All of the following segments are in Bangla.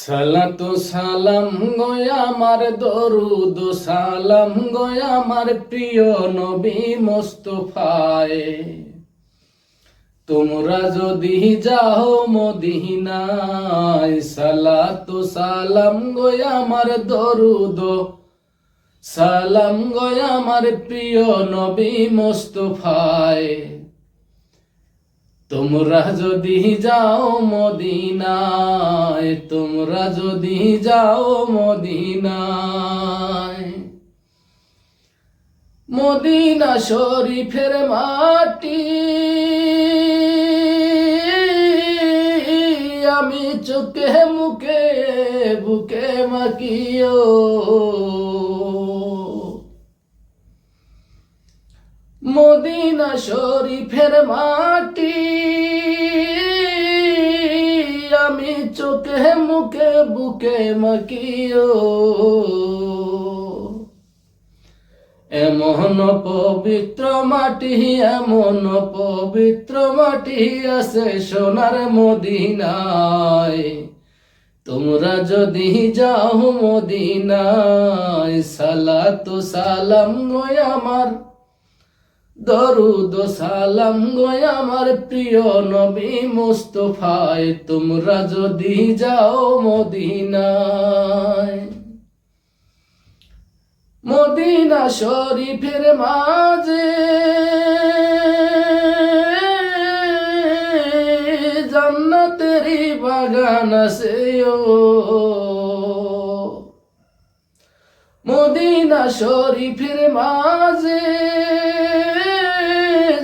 সালাতু সালাম গয় আমার দরুদ সালাম গয় আমার প্রিয় নবী মুস্তাফায়। তোমরা যদি যাও মদিনায়, সালাতু সালাম গয় আমার দরুদ সালাম গয় আমার প্রিয় নবী মুস্তাফায়। তোমরা যদি যাও মদিনায়, তোমরা যদি যাও মদিনায়, মদিনা শরীফের মাটি আমি চোখে মুখে বুকে মাখিও। মদিনা শরীফের মাটি আমি চোখে মুখে বুকে মাখিও। এমন পবিত্র মাটি, এমন পবিত্র মাটি আছে সোনার মদিনায়। তোমরা যদি যাও মদিনায়, সালাতু সালাম গয় আমার দরুদ সালাম গয় আমার প্রিয় নবী মুস্তাফায়। তোমরা যদি যাও মদিনায়, মদিনা শরীফের মাঝে জান্নাতেরই বাগান আছে ও। মদিনা শরীফের মাঝে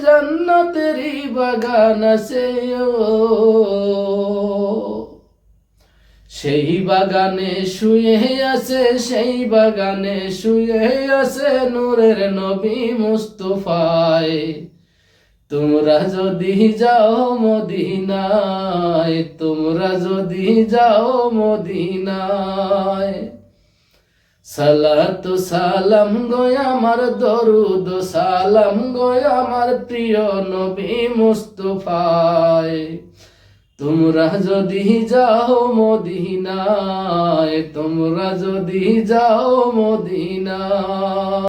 জান্নাতেরই বাগান আছে ও। সেই বাগানে শুয়ে আছে, সেই বাগানে শুয়ে আছে নূরের নবী মুস্তাফায়। তোমরা যদি যাও মদিনায়, তোমরা যদি যাও মদিনায়, সালাতু সালাম গয় আমার দরুদ সালাম গয় আমার প্রিয় নবী মুস্তাফায়। তোমরা যদি যাও মদিনায়, তোমরা যদি যাও মদিনায়।